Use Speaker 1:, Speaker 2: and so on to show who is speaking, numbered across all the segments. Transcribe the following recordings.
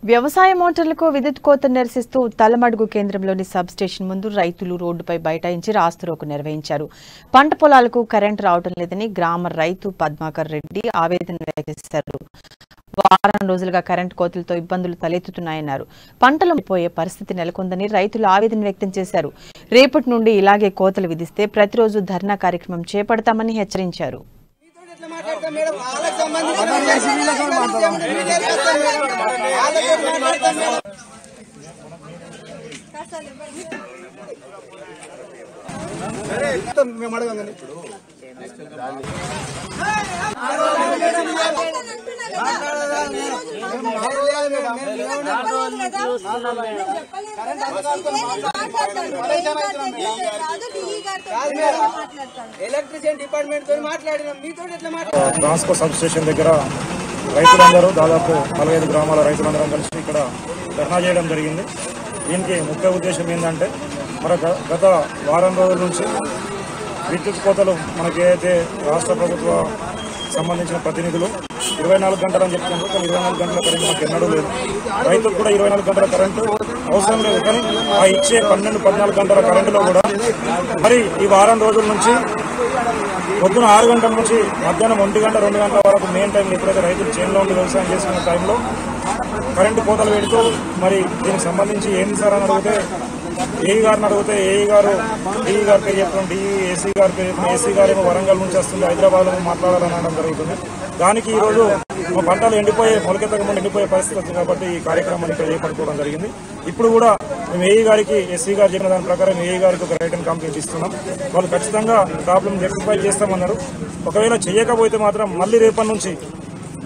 Speaker 1: వ్యవసాయ మోటార్లకు విద్యుత్ కోత నిరసిస్తూ తలమడుగు కేంద్రంలోని సబ్ స్టేషన్ ముందు రైతులు రోడ్డుపై బైఠాయించి రాస్తారోకో నిర్వహించారు. పంట పొలాలకు కరెంటు రావడం లేదని గ్రామ రైతు పద్మాకర్ రెడ్డి ఆవేదన వ్యక్తం చేశారు. వారం రోజులుగా కరెంటు కోతలతో ఇబ్బందులు తలెత్తుతున్నాయన్నారు. పంటలు పోయే పరిస్థితి నెలకొందని రైతులు ఆవేదన వ్యక్తం చేశారు. రేపటి నుండి ఇలాగే కోతలు విధిస్తే ప్రతిరోజు ధర్నా కార్యక్రమం చేపడతామని హెచ్చరించారు.
Speaker 2: ట్రాన్స్కో సబ్ స్టేషన్ దగ్గర రైతులందరూ దాదాపు 45 గ్రామాల రైతులందరం కలిసి ఇక్కడ ధర్నా చేయడం జరిగింది. దీనికి ముఖ్య ఉద్దేశం ఏంటంటే గత వారం రోజుల నుంచి విద్యుత్ కోతలు మనకి ఏదైతే రాష్ట్ర ప్రభుత్వ సంబంధించిన ప్రతినిధులు 24 గంటలు అని చెప్తున్నారు. కానీ 24 గంటల కరెంట్ మనకు ఎన్నడూ లేదు. రైతులకు కూడా 24 గంటల కరెంటు అవసరం లేదు. కానీ ఆ ఇచ్చే 12-14 గంటల కరెంటులో కూడా మరి ఈ వారం రోజుల నుంచి పొద్దున 6 గంటల నుంచి మధ్యాహ్నం 1 గంట 2 గంటల వరకు మెయిన్ టైంలో ఎప్పుడైతే రైతులు చేనులో ఉండి వ్యవసాయం చేసుకునే టైంలో కరెంటు కోతలు పెడుతూ మరి దీనికి సంబంధించి ఏంటి సార్ అని అడిగితే ఏఈ గారిని అడిగితే ఏఈ గారు డిఈ గారి పేరు చెప్తాం, డిఈ ఏసీ గారి పేరు చెప్తాం, ఏసీ గారు ఏమో వరంగల్ నుంచి వస్తుంది, హైదరాబాద్లో మాట్లాడాలని అనడం జరుగుతుంది. దానికి ఈరోజు మా పంటలు మొలకెత్తక ముందు ఎండిపోయే పరిస్థితి వచ్చింది కాబట్టి ఈ కార్యక్రమాన్ని ఇక్కడ చేపట్టుకోవడం జరిగింది. ఇప్పుడు కూడా మేము ఏఈ గారికి ఎస్సీ గారు చెప్పిన దాని ప్రకారం ఏఈ గారికి ఒక రైటింగ్ కంప్లైంట్ ఇస్తున్నాం. వాళ్ళు ఖచ్చితంగా ప్రాబ్లం రెక్టిఫై చేస్తామన్నారు. ఒకవేళ చేయకపోతే మాత్రం మళ్ళీ రేపటి నుంచి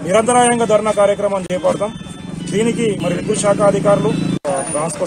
Speaker 2: నిరంతరాయంగా ధర్నా కార్యక్రమాన్ని చేపడతాం. దీనికి మరి విద్యుత్ శాఖ అధికారులు ట్రాన్స్కో